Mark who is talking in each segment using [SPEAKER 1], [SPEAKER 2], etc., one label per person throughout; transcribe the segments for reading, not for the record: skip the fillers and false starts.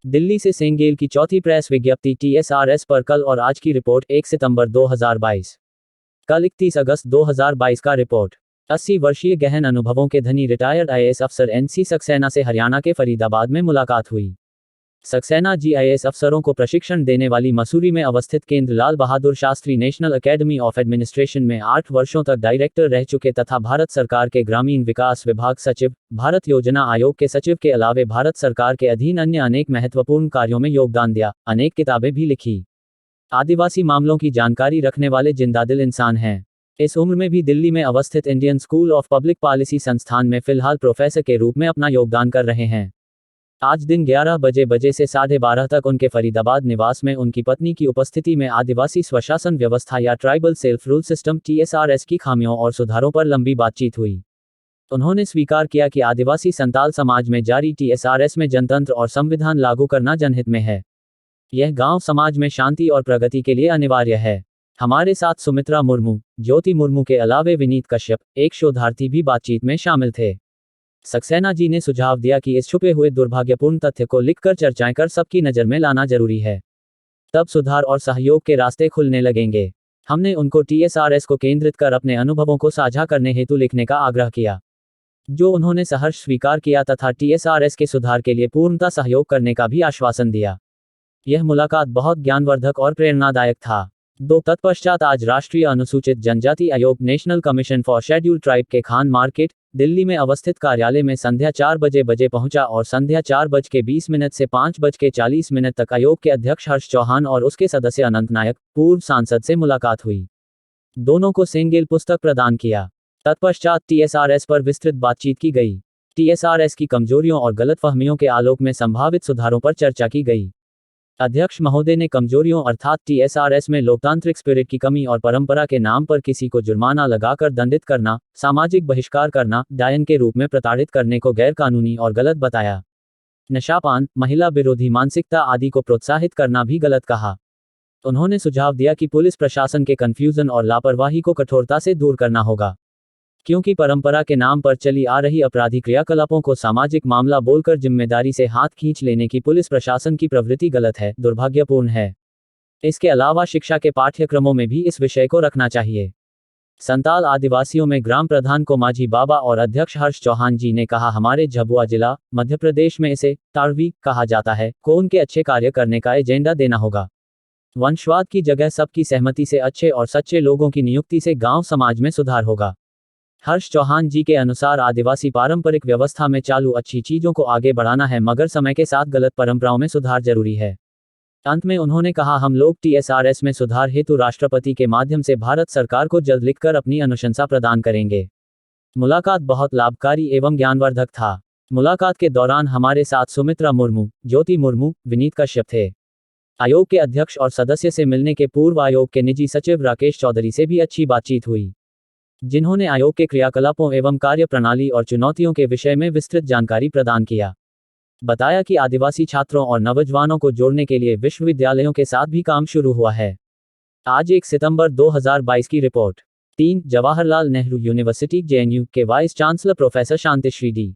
[SPEAKER 1] दिल्ली से सेंगेल की चौथी प्रेस विज्ञप्ति टीएसआरएस पर कल और आज की रिपोर्ट 1 सितंबर 2022। कल 31 अगस्त 2022 का रिपोर्ट। 80 वर्षीय गहन अनुभवों के धनी रिटायर्ड आईएएस अफसर एनसी सक्सेना से हरियाणा के फरीदाबाद में मुलाकात हुई। सक्सेना जी आईएएस अफसरों को प्रशिक्षण देने वाली मसूरी में अवस्थित केंद्र Lal Bahadur Shastri national academy of administration में 8 वर्षों तक डायरेक्टर रह चुके तथा भारत सरकार के ग्रामीण विकास विभाग सचिव, भारत योजना आयोग के सचिव के अलावे भारत सरकार के अधीन अन्य अनेक महत्वपूर्ण कार्यों में योगदान दिया, अनेक किताबें भी लिखी। आदिवासी मामलों की जानकारी रखने वाले जिंदादिल इंसान हैं। इस उम्र में भी दिल्ली में अवस्थित Indian school of public policy संस्थान में फिलहाल प्रोफेसर के रूप में अपना योगदान कर रहे हैं। आज दिन 11 बजे से 12:30 तक उनके फरीदाबाद निवास में उनकी पत्नी की उपस्थिति में आदिवासी स्वशासन व्यवस्था या ट्राइबल सेल्फ रूल सिस्टम टीएसआरएस की खामियों और सुधारों पर लंबी बातचीत हुई। उन्होंने स्वीकार किया कि आदिवासी संताल समाज में जारी टीएसआरएस में जनतंत्र और संविधान लागू करना जनहित में है। यह गांव समाज में शांति और प्रगति के लिए अनिवार्य है। हमारे साथ सुमित्रा मुर्मू, ज्योति मुर्मू के अलावे विनीत कश्यप, एक शोधार्थी भी बातचीत में शामिल थे। सक्सेना जी ने सुझाव दिया कि इस छुपे हुए दुर्भाग्यपूर्ण तथ्य को लिखकर चर्चाएं कर सबकी नज़र में लाना जरूरी है। तब सुधार और सहयोग के रास्ते खुलने लगेंगे। हमने उनको टीएसआरएस को केंद्रित कर अपने अनुभवों को साझा करने हेतु लिखने का आग्रह किया, जो उन्होंने सहर्ष स्वीकार किया तथा टीएसआरएस के सुधार के लिए पूर्णतः सहयोग करने का भी आश्वासन दिया। यह मुलाकात बहुत ज्ञानवर्धक और प्रेरणादायक था। तत्पश्चात आज राष्ट्रीय अनुसूचित जनजाति आयोग national commission for scheduled tribe के खान मार्केट, दिल्ली में अवस्थित कार्यालय में संध्या 4 बजे पहुंचा और संध्या 4:20 से 5:40 तक आयोग के अध्यक्ष हर्ष चौहान और उसके सदस्य अनंत नायक, पूर्व सांसद से मुलाकात हुई। दोनों को सेंगेल पुस्तक प्रदान किया। तत्पश्चात टीएसआरएस पर विस्तृत बातचीत की गई। टीएसआरएस की कमजोरियों और गलतफहमियों के आलोक में संभावित सुधारों पर चर्चा की गई। अध्यक्ष महोदय ने कमजोरियों अर्थात टीएसआरएस में लोकतांत्रिक स्पिरिट की कमी और परंपरा के नाम पर किसी को जुर्माना लगाकर दंडित करना, सामाजिक बहिष्कार करना, डायन के रूप में प्रताड़ित करने को गैरकानूनी और गलत बताया। नशापान, महिला विरोधी मानसिकता आदि को प्रोत्साहित करना भी गलत कहा। उन्होंने सुझाव दिया कि पुलिस प्रशासन के कन्फ्यूजन और लापरवाही को कठोरता से दूर करना होगा, क्योंकि परंपरा के नाम पर चली आ रही अपराधी क्रियाकलापों को सामाजिक मामला बोलकर जिम्मेदारी से हाथ खींच लेने की पुलिस प्रशासन की प्रवृत्ति गलत है, दुर्भाग्यपूर्ण है। इसके अलावा शिक्षा के पाठ्यक्रमों में भी इस विषय को रखना चाहिए। संताल आदिवासियों में ग्राम प्रधान को माझी बाबा और अध्यक्ष हर्ष चौहान जी ने कहा, हमारे झाबुआ जिला मध्य प्रदेश में इसे ताड़वी कहा जाता है, को उनके अच्छे कार्य करने का एजेंडा देना होगा। वंशवाद की जगह सबकी सहमति से अच्छे और सच्चे लोगों की नियुक्ति से गांव समाज में सुधार होगा। हर्ष चौहान जी के अनुसार आदिवासी पारंपरिक व्यवस्था में चालू अच्छी चीजों को आगे बढ़ाना है, मगर समय के साथ गलत परंपराओं में सुधार जरूरी है। अंत में उन्होंने कहा, हम लोग टीएसआरएस में सुधार हेतु राष्ट्रपति के माध्यम से भारत सरकार को जल्द लिखकर अपनी अनुशंसा प्रदान करेंगे। मुलाकात बहुत लाभकारी एवं ज्ञानवर्धक था। मुलाकात के दौरान हमारे साथ सुमित्रा मुर्मू, ज्योति मुर्मू, विनीत कश्यप थे। आयोग के अध्यक्ष और सदस्य से मिलने के पूर्व आयोग के निजी सचिव राकेश चौधरी से भी अच्छी बातचीत हुई, जिन्होंने आयोग के क्रियाकलापों एवं कार्य प्रणाली और चुनौतियों के विषय में विस्तृत जानकारी प्रदान किया। बताया कि आदिवासी छात्रों और नौजवानों को जोड़ने के लिए विश्वविद्यालयों के साथ भी काम शुरू हुआ है। आज 1 सितंबर 2022 की report. 3 Jawaharlal Nehru university JNU के vice chancellor professor Santishree D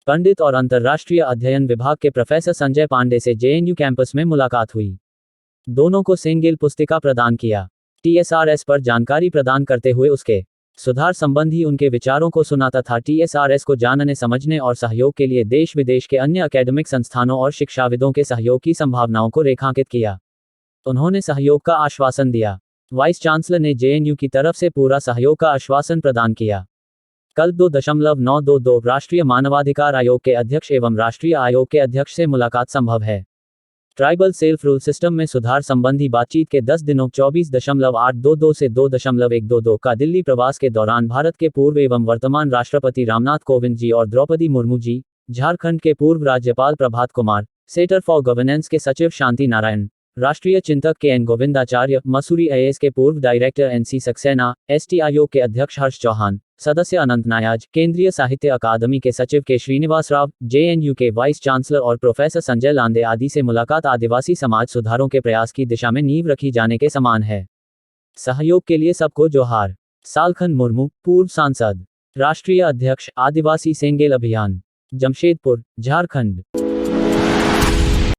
[SPEAKER 1] Pandit और अंतर्राष्ट्रीय अध्ययन विभाग के प्रोफेसर संजय पांडे से जेएनयू कैंपस में मुलाकात हुई। दोनों को सेंगेल पुस्तिका प्रदान किया। टीएसआरएस पर जानकारी प्रदान करते हुए उसके सुधार संबंधी उनके विचारों को सुना तथा टीएसआरएस को जानने समझने और सहयोग के लिए देश विदेश के अन्य एकेडमिक संस्थानों और शिक्षाविदों के सहयोग की संभावनाओं को रेखांकित किया। उन्होंने सहयोग का आश्वासन दिया। वाइस चांसलर ने जेएनयू की तरफ से पूरा सहयोग का आश्वासन प्रदान किया। कल 2.922 राष्ट्रीय मानवाधिकार आयोग के अध्यक्ष एवं राष्ट्रीय आयोग के अध्यक्ष से मुलाकात संभव है। ट्राइबल सेल्फ रूल सिस्टम में सुधार संबंधी बातचीत के 10 दिनों 24.822 से 2.122 का दिल्ली प्रवास के दौरान भारत के पूर्व एवं वर्तमान राष्ट्रपति रामनाथ कोविंद जी और द्रौपदी मुर्मू जी, झारखंड के पूर्व राज्यपाल Prabhat Kumar, centre for governance के सचिव शांति नारायण, राष्ट्रीय चिंतक के गोविंदाचार्य, मसूरी आईएएस के पूर्व डायरेक्टर एनसी सक्सेना, एसटी आयोग के अध्यक्ष हर्ष चौहान, सदस्य अनंत नायाज, केंद्रीय साहित्य अकादमी के सचिव के श्रीनिवास राव, जेएनयू के वाइस चांसलर और प्रोफेसर संजय लांदे आदि से मुलाकात आदिवासी समाज सुधारों के प्रयास की दिशा में नींव रखी जाने के समान है। सहयोग के लिए सबको जोहार। सालखन मुर्मू, पूर्व सांसद, राष्ट्रीय अध्यक्ष, आदिवासी सेंगेल अभियान, जमशेदपुर, झारखंड।